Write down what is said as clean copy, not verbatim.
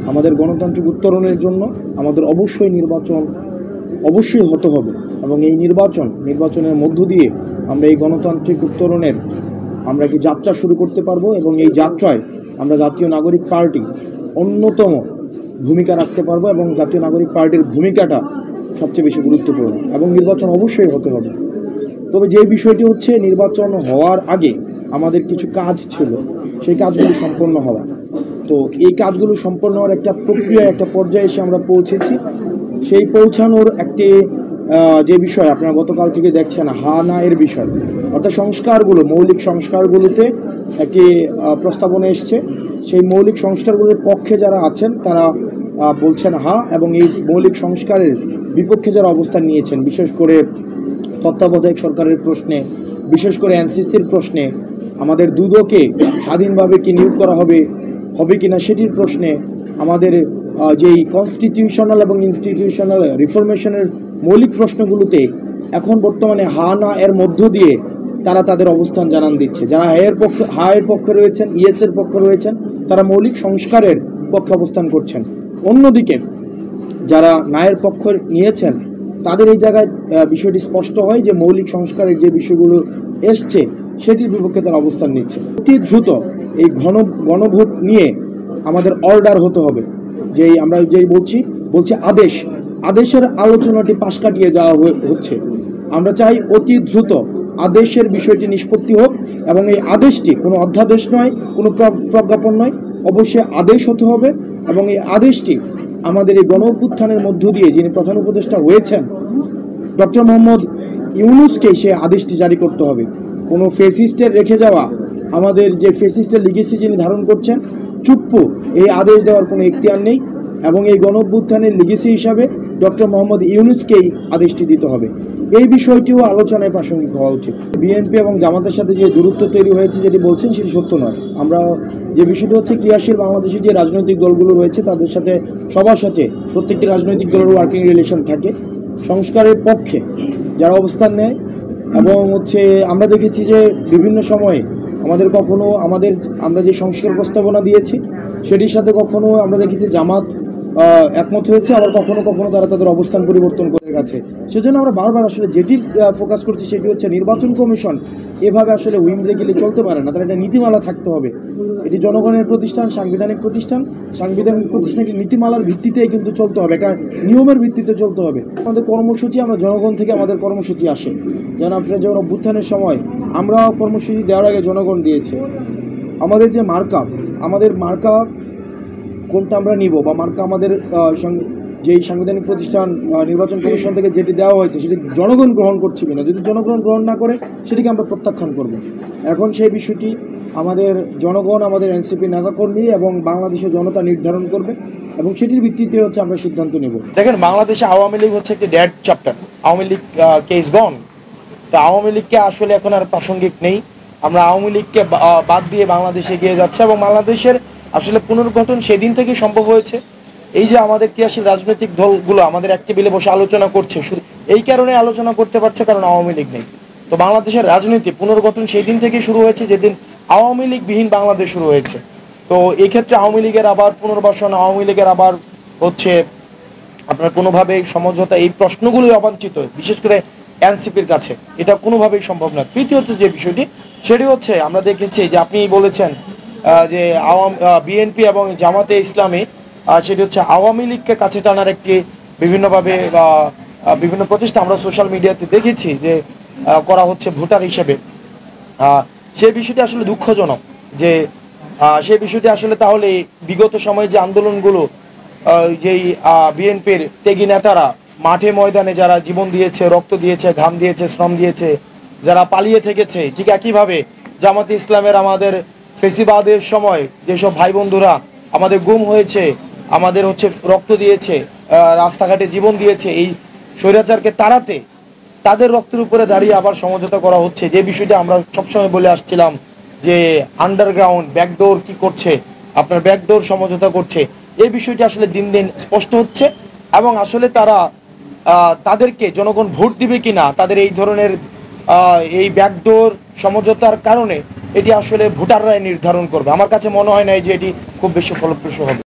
আমাদের গণতান্ত্রিক উত্তরণের জন্য আমাদের অবশ্যই নির্বাচন অবশ্যই হতে হবে এবং এই নির্বাচনের মধ্য দিয়ে আমরা এই গণতান্ত্রিক উত্তরণের আমরা একটি যাত্রা শুরু করতে পারবো এবং এই যাত্রায় আমরা জাতীয় নাগরিক পার্টি অন্যতম ভূমিকা রাখতে পারবো এবং জাতীয় নাগরিক পার্টির ভূমিকাটা সবচেয়ে বেশি গুরুত্বপূর্ণ এবং নির্বাচন অবশ্যই হতে হবে। তবে যে বিষয়টি হচ্ছে নির্বাচন হওয়ার আগে আমাদের কিছু কাজ ছিল, সেই কাজগুলো সম্পন্ন হওয়া। তো এই কাজগুলো সম্পন্ন হওয়ার একটা প্রক্রিয়া, একটা পর্যায়ে এসে আমরা পৌঁছেছি। সেই পৌঁছানোর একটি যে বিষয় আপনারা গতকাল থেকে দেখছেন, হা না এর বিষয়, অর্থাৎ সংস্কারগুলো, মৌলিক সংস্কারগুলোতে একটি প্রস্তাবনা এসছে। সেই মৌলিক সংস্কারগুলোর পক্ষে যারা আছেন তারা বলছেন হা, এবং এই মৌলিক সংস্কারের বিপক্ষে যারা অবস্থান নিয়েছেন, বিশেষ করে তত্ত্বাবধায়ক সরকারের প্রশ্নে, বিশেষ করে এনসিসির প্রশ্নে, আমাদের দুদকে স্বাধীনভাবে কি নিয়োগ করা হবে কিনা সেটির প্রশ্নে, আমাদের যেই কনস্টিটিউশনাল এবং ইনস্টিটিউশনাল রিফরমেশনের মৌলিক প্রশ্নগুলোতে এখন বর্তমানে হা না এর মধ্য দিয়ে তারা তাদের অবস্থান জানান দিচ্ছে। যারা হা এর পক্ষে রয়েছেন, ইয়েস এর পক্ষে রয়েছেন, তারা মৌলিক সংস্কারের পক্ষে অবস্থান করছেন। অন্যদিকে যারা নায়ের পক্ষ নিয়েছেন তাদের এই জায়গায় বিষয়টি স্পষ্ট হয় যে মৌলিক সংস্কারের যে বিষয়গুলো এসছে সেটির বিপক্ষে তারা অবস্থান নিচ্ছে। অতি দ্রুত এই গণভোট নিয়ে আমাদের অর্ডার হতে হবে। আমরা বলছি আদেশের আলোচনাটি পাশ কাটিয়ে যাওয়া হচ্ছে। আমরা চাই অতি দ্রুত আদেশের বিষয়টি নিষ্পত্তি হোক এবং এই আদেশটি কোনো অধ্যাদেশ নয়, কোনো প্রজ্ঞাপন নয়, অবশ্যই আদেশ হতে হবে এবং এই আদেশটি আমাদের এই গণ অভ্যুত্থানের মধ্য দিয়ে যিনি প্রধান উপদেষ্টা হয়েছেন ডক্টর মোহাম্মদ ইউনূসকে সে আদেশটি জারি করতে হবে। কোনো ফেসিস্টের রেখে যাওয়া, আমাদের যে ফেসিস্টের লিগেসি যিনি ধারণ করছেন চুপ্পু, এই আদেশ দেওয়ার কোনো এখতিয়ার নেই এবং এই গণ অভ্যুত্থানের লিগেসি হিসাবে ডক্টর মোহাম্মদ ইউনূসকেই আদেশটি দিতে হবে। এই বিষয়টিও আলোচনায় প্রাসঙ্গিক হওয়া উচিত। বিএনপি এবং জামাতের সাথে যে দূরত্ব তৈরি হয়েছে যেটি বলছেন সেটি সত্য নয়। আমরা যে বিষয়টি হচ্ছে ক্রিয়াশীল বাংলাদেশে যে রাজনৈতিক দলগুলো রয়েছে তাদের সাথে, সবার সাথে, প্রত্যেকটি রাজনৈতিক দলের ওয়ার্কিং রিলেশন থাকে। সংস্কারের পক্ষে যারা অবস্থান নেয় এবং আমরা দেখেছি যে বিভিন্ন সময়ে আমরা যে সংস্কার প্রস্তাবনা দিয়েছি সেটির সাথে কখনো আমরা দেখেছি জামাত একমত হয়েছে, আবার কখনো কখনো তারা তাদের অবস্থান পরিবর্তন করে গেছে। সেজন্য আমরা বারবার আসলে যেটি ফোকাস করছি সেটি হচ্ছে নির্বাচন কমিশন এভাবে আসলে উইমজেগিলি চলতে পারে না। তার একটা নীতিমালা থাকতে হবে। এটি জনগণের প্রতিষ্ঠান, সাংবিধানিক প্রতিষ্ঠানটি নীতিমালার ভিত্তিতেই কিন্তু চলতে হবে, কারণ নিয়মের ভিত্তিতে চলতে হবে। আমাদের কর্মসূচি, আমরা জনগণ থেকে আমাদের কর্মসূচি আসে। যেন আপনার যেমন অভ্যুত্থানের সময় আমরা কর্মসূচি দেওয়ার আগে জনগণ দিয়েছে। আমাদের যে মার্কা কোনটা আমরা নিব বা মার্কা আমাদের যেই সাংবিধানিক প্রতিষ্ঠান নির্বাচন কমিশন থেকে যেটি দেওয়া হয়েছে সেটি জনগণ গ্রহণ করছে কিনা, যদি জনগণ গ্রহণ না করে সেটিকে আমরা প্রত্যাখ্যান করব। এখন সেই বিষয়টি আমাদের জনগণ, আমাদের এনসিপি নেতাকর্মী এবং বাংলাদেশের জনতা নির্ধারণ করবে এবং সেটির ভিত্তিতে আমরা সিদ্ধান্ত নেব। দেখেন, বাংলাদেশে আওয়ামী লীগ একটি dead chapter. Awami League case gone. তো আওয়ামী লীগকে আসলে এখন আর প্রাসঙ্গিক নেই। আমরা আওয়ামী লীগকে বাদ দিয়ে বাংলাদেশে এগিয়ে যাচ্ছে এবং বাংলাদেশের আসলে পুনর্গঠন সেদিন থেকে সম্ভব হয়েছে। এই যে আমাদের ক্রিয়াশীল রাজনৈতিক দলগুলো আমাদের এক টেবিলে বসে আলোচনা করছে, শুধু এই কারণে আলোচনা করতে পারছে কারণ আওয়ামী লীগ নেই। তো বাংলাদেশের রাজনীতি পুনর্গঠন সেই দিন থেকেই শুরু হয়েছে যেদিন আওয়ামী লীগবিহীন বাংলাদেশ শুরু হয়েছে। তো এই ক্ষেত্রে আওয়ামী লীগের আবার পুনর্বাসন, আওয়ামী লীগের আবার আপনার কোনোভাবেই সমঝোতা, এই প্রশ্নগুলোই অবাঞ্ছিত, বিশেষ করে এনসিপির কাছে এটা কোনোভাবেই সম্ভব না। তৃতীয়ত যে বিষয়টি সেটি হচ্ছে, আমরা দেখেছি যে আপনি বলেছেন যে বিএনপি এবং জামাতে ইসলামী, সেটি হচ্ছে আওয়ামী লীগকে কাছে টানার একটি বিভিন্ন প্রতিষ্ঠান আমরা সোশ্যাল মিডিয়াতে দেখেছি যে করা হচ্ছে ভোটার হিসেবে। সেই বিষয়টি আসলে দুঃখজনক যে সেই বিষয়টি আসলে তাহলে বিগত সময়ে যে আন্দোলনগুলো, যেই বিএনপির ত্যাগী নেতারা মাঠে ময়দানে যারা জীবন দিয়েছে, রক্ত দিয়েছে, ঘাম দিয়েছে, শ্রম দিয়েছে, যারা পালিয়ে থেকেছে, ঠিক একইভাবে জামাতে ইসলামের আমাদের ফেসিবাদের সময় যেসব ভাই বন্ধুরা আমাদের গুম হয়েছে, আমাদের রক্ত দিয়েছে, রাস্তাঘাটে জীবন দিয়েছে, এই স্বৈরাচারকে তাড়াতে তাদের রক্তের উপরে দাঁড়িয়ে আবার সমঝোতা করা হচ্ছে। যে বিষয়টা আমরা সবসময় বলে আসছিলাম যে আন্ডারগ্রাউন্ড ব্যাকডোর কি করছে, আপনার ব্যাকডোর সমঝোতা করছে, এই বিষয়টি আসলে দিন দিন স্পষ্ট হচ্ছে এবং আসলে তাদেরকে জনগণ ভোট দিবে কিনা তাদের এই ধরনের এই ব্যাকডোর সমঝোতার কারণে এটি আসলে ভোটাররাই নির্ধারণ করবে। আমার কাছে মনে হয় না যে এটি খুব বেশি ফলপ্রসূ হবে।